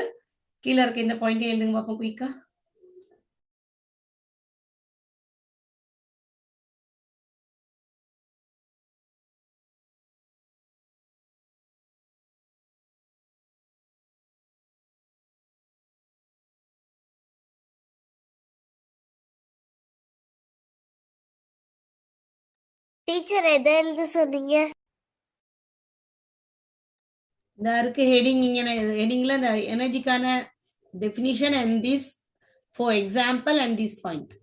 கீழ இருக்க இந்த பாயிண்ட் எழுதுங்க பாப்போம் குயிக்கா. டீச்சர் எதை எழுத சொன்னீங்க? இந்த இருக்கு ஹெடிங். இங்க ஹெடிங்ல இந்த எனர்ஜிக்கான definition and this for example and this point.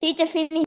Teacher, finish.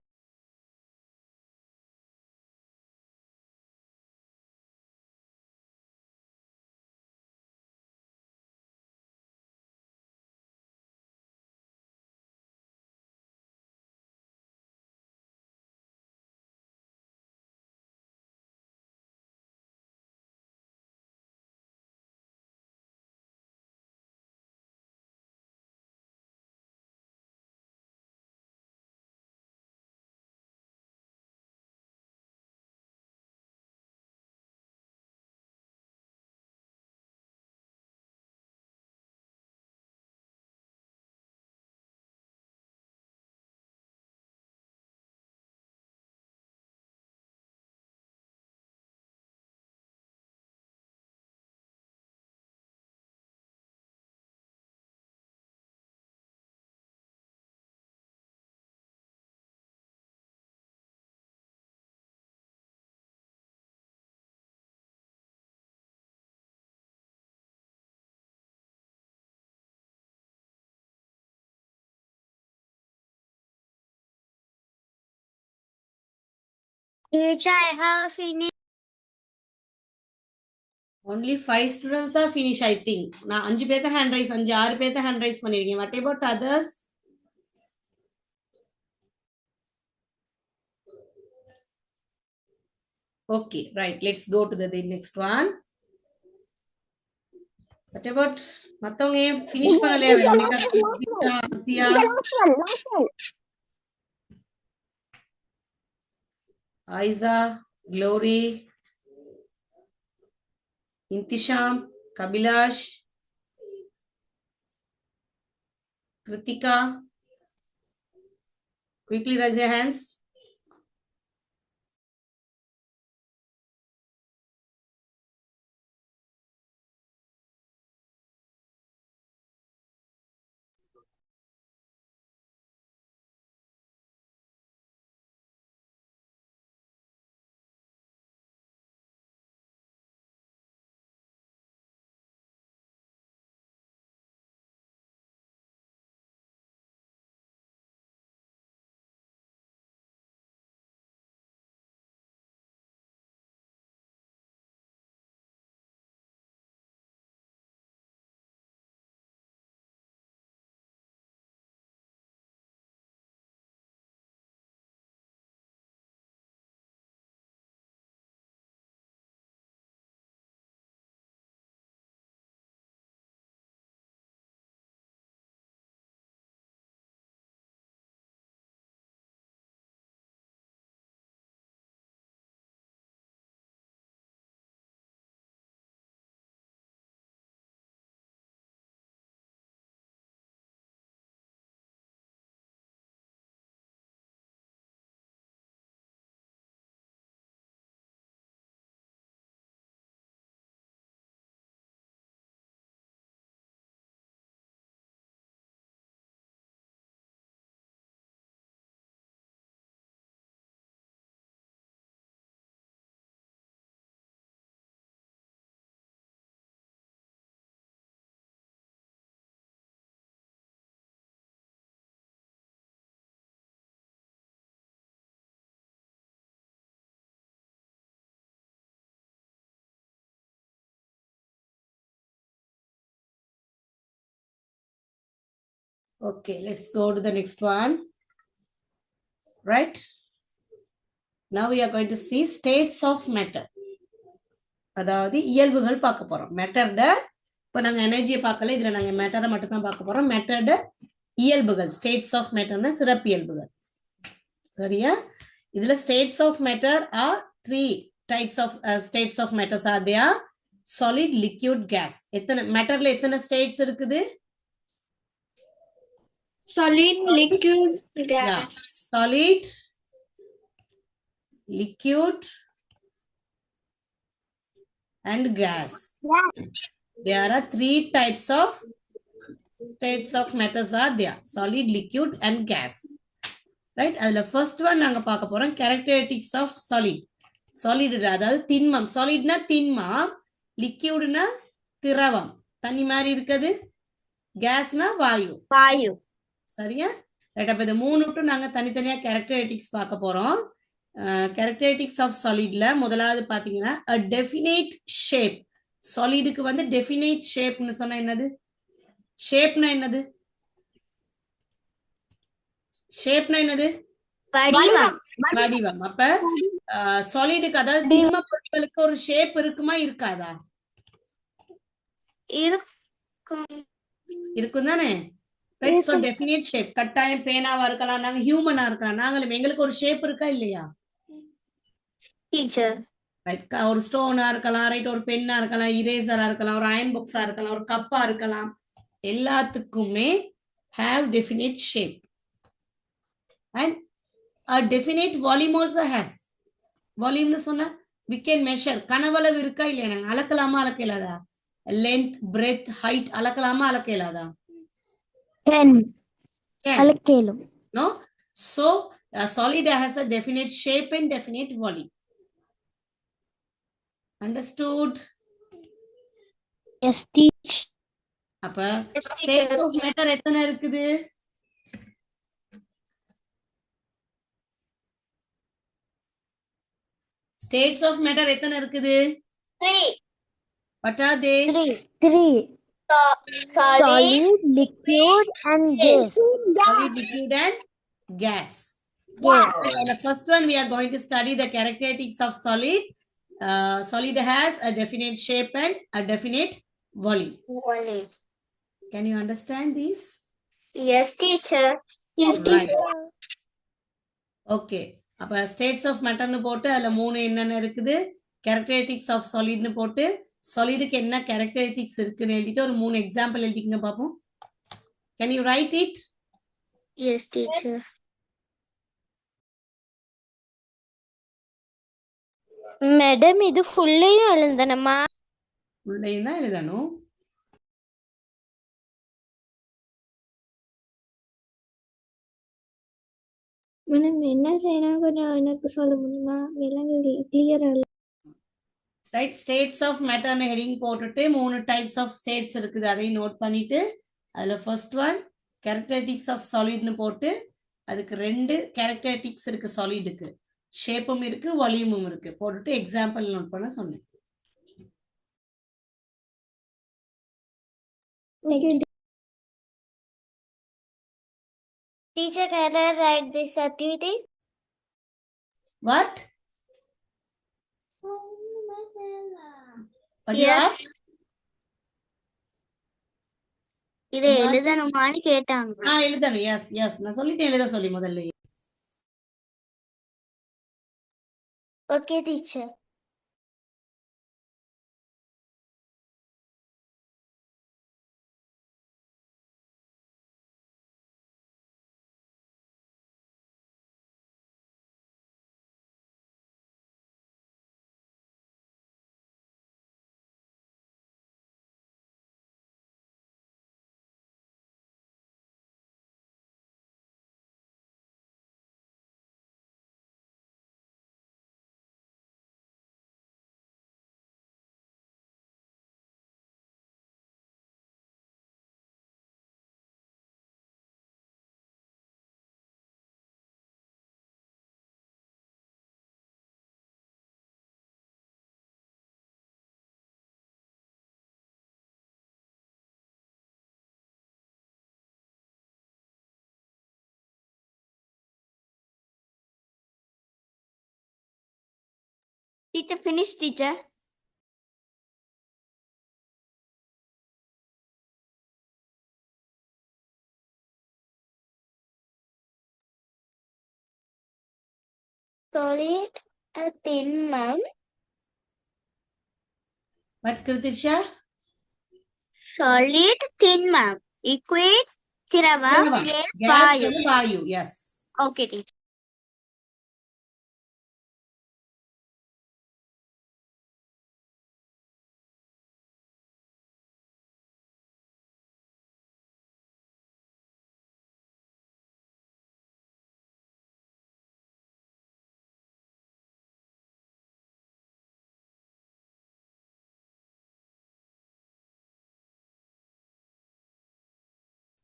Teacher, I have finished. Only 5 students are finished, I think. நான் 5 பேர்த்த ஹேண்ட் ரைஸ் 5-6 பேர்த்த ஹேண்ட் ரைஸ் பண்ணிருக்கேன். What about others? Okay, right. Let's go to the next one. What about மத்தவங்க ஏன் finish பண்ணலையா? Veronica, சியா, ஐசா, Glory, Intisham, Kabilash, Kritika, quickly raise your hands. Okay, let's go to the next one. Right? Now we are going to see states of matter. அதாவது இயல்புகள் பார்க்க போறோம். மெட்டர்ட இப்ப நாங்க எனர்ஜியை பார்க்கல, இதுல நாங்க மேட்டரை மட்டும் தான் பார்க்க போறோம். மெட்டர்ட இயல்புகள், ஸ்டேட்ஸ் ஆஃப் மேட்டர்னா சிறப்பியல்புகள். சரியா? இதுல states of matter are 3 types of states of matters are there. Solid, liquid, gas. எத்தனை மேட்டர்ல எத்தனை ஸ்டேட்ஸ் இருக்குது? Solid, liquid, gas. Yeah. Solid, liquid, and gas. There are 3 types of states of matters are there. Solid, liquid, and gas. Right? அதுல first one நாங்க பார்க்க போறோம் characteristics of solid. Solid அதாவது திண்மம். Solidனா திண்மம், liquidனா திரவம், தண்ணி மாதிரி இருக்குது, gasனா வாயு. வாயு. சரியா? ரைட். அப்ப இந்த மூணுட்டும் நாங்க தனித்தனியா கேரக்டரிஸ்டிக்ஸ் பார்க்க போறோம். கேரக்டரிஸ்டிக்ஸ் ஆஃப் சாலிட்ல முதலாவது பாத்தீங்கன்னா a definite shape. சாலிடுக்கு வந்து டெஃபினைட் ஷேப்னு சொன்னா என்னது? ஷேப்னா என்னது? ஷேப்னா என்னது? வடிவம். வடிவம். அப்ப சாலிடுக்கு அதாவது திண்ம பொருட்களுக்கு ஒரு ஷேப் இருக்குமா இருக்காதா? இருக்கும். இருக்கும் தானே? ரைட். So definite shape. கட்டாயம் பேனாவா இருக்கலாம், நாங்க ஹியூமனா இருக்கலாம், நாங்களும் எங்களுக்கு ஒரு ஷேப் இருக்கா இல்லையா? Teacher. ரைட். ஒரு ஸ்டோனா இருக்கலாம், ரைட், ஒரு பென்னா இருக்கலாம், இரேசரா இருக்கலாம், ஒரு அயன் பாக்ஸா இருக்கலாம், ஒரு கப்பா இருக்கலாம். எல்லாத்துக்குமே have definite shape and a definite volume also has. volume னு சொன்னா we can measure. கனவளவு இருக்கா இல்லையா? நாங்க அளக்கலாமா அளக்க இயலாதா? length, breadth, height அளக்கலாமா அளக்க இயலாதா? Can. அளக்கேலும். No? So a solid has a definite shape and definite volume. Understood? Yes, teach. அப்ப states of matter எத்தனை இருக்குது? States of matter எத்தனை இருக்குது? 3. What are they? 3. Solid, Solid, liquid, and gas. Solid, liquid, and gas. Gas. And the first one we are going to study the characteristics of solid. Solid has a definite shape and a definite volume. Solid. Can you understand this? Yes, teacher. Yes, Right. Okay. அப்ப states of matter னு போட்டு அதுல மூணு என்னென்ன இருக்குது, characteristics of solid னு போட்டு solidக்கு என்ன characteristics இருக்குன்னு எழுதிட்டு ஒரு 3 எக்ஸாம்பிள் எழுதிக்கங்க பாப்போம். Can you write it? Yes, teacher. Madam இது ஃபுல்லையும் எழுதணுமா? உள்ளேயும் தான் எழுதணும். மேடம் என்ன செய்யணும் கொஞ்சம் எனக்கு சொல்ல முடியுமா? விலங்குகள் கிளியரா இல்ல. ரைட், ஸ்டேட்ஸ் ஆஃப் மேட்டர்னு ஹெடிங் போட்டுட்டு 3 டைப்ஸ் ஆஃப் ஸ்டேட்ஸ் இருக்குது, அதையும் நோட் பண்ணிட்டு அதுல ஃபர்ஸ்ட் ஒன் கேரக்டரிஸ்டிக்ஸ் ஆஃப் சாலிட்னு போட்டு அதுக்கு 2 கேரக்டரிஸ்டிக்ஸ் இருக்கு சாலிடுக்கு, ஷேப்பும் இருக்கு வால்யூமும் இருக்கு, போட்டுட்டு எக்ஸாம்பிள் நோட் பண்ண சொன்னேன். Teacher, can I write this activity? What? What you Yes. asked? இதை எழுதணுமான்னு கேட்டாங்க. எழுதணும். எஸ் எஸ், நான் சொல்லிட்டேன் எழுத சொல்லி முதல்ல. Okay, teacher. Teacher, finish, teacher. Solid, a thin mum. What, Kritisha? Solid, thin mum. Liquid, திரவம், gas, Vayu. Vayu, yes. Okay, teacher.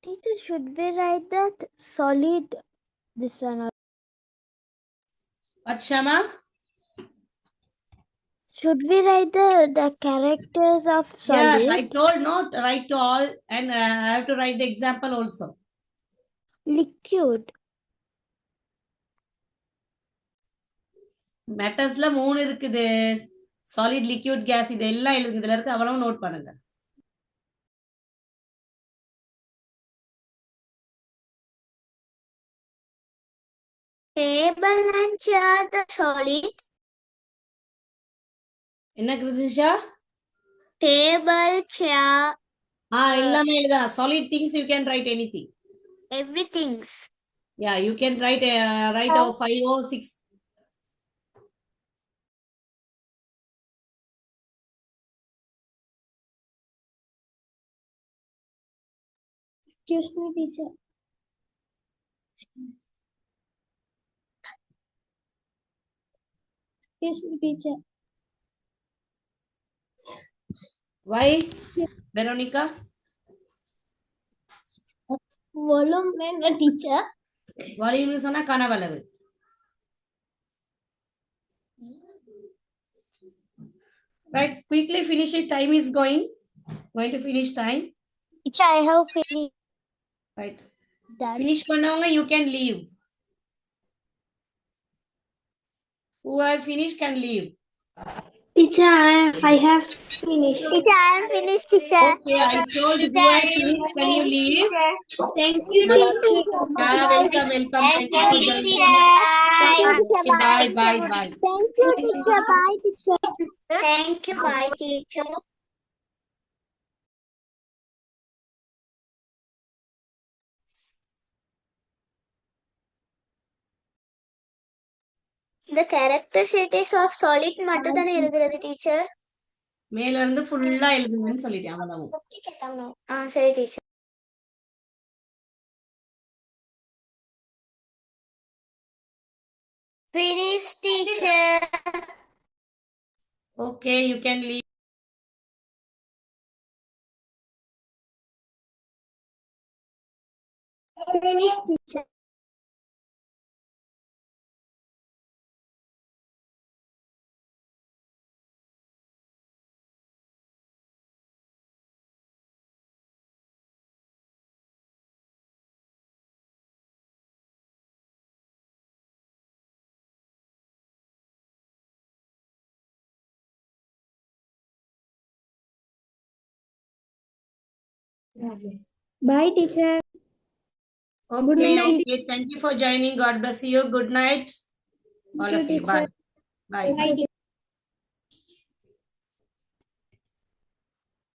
Teacher, should we write that solid this one? What, Shama? Should we write the characters of solid? Yes, I told not write to all, and I have to write the example also. Liquid. மெட்டர்ஸ்ல 3 இருக்குது, solid, liquid, case, இது எல்லாம் இதுல இருக்கு, அவ்வளவு note பண்ணுங்க. Table and chair, the solid. என்ன கிருதிஷா? Table, chair, எல்லாமே எழுதலாம். Solid things you can write anything. everything's. Yeah, you can write 5 or 6. Excuse me, teacher. Excuse me, teacher. Why, Veronica? Volume என்ன teacher? வால்யூம்னு சொன்னா கனவளவு. Right, quickly finish it. Time is going to finish time. Teacher, I have finished Right. that. Finish பண்ணவங்க you can leave. Who have finished can leave. Teacher, I have finished. Teacher, I am finished, teacher. Okay, I told you who have finished, can you leave? Thank you, teacher. Yeah, welcome. Thank you for joining. Bye. Thank you, teacher. Bye, teacher. Thank you, bye, teacher. The characteristics of solid மட்டும் தானே எழுதுறது teacher? மேல இருந்து ஃபுல்லா எழுதுங்கன்னு சொல்லிட்டேன் அவ்வளவு. சரி teacher. Finish teacher. Okay, you can leave. Finish teacher. Bye, teacher. Okay, night. okay. Thank you for joining. God bless you. Good night. All of you. Bye. Bye. Bye, teacher.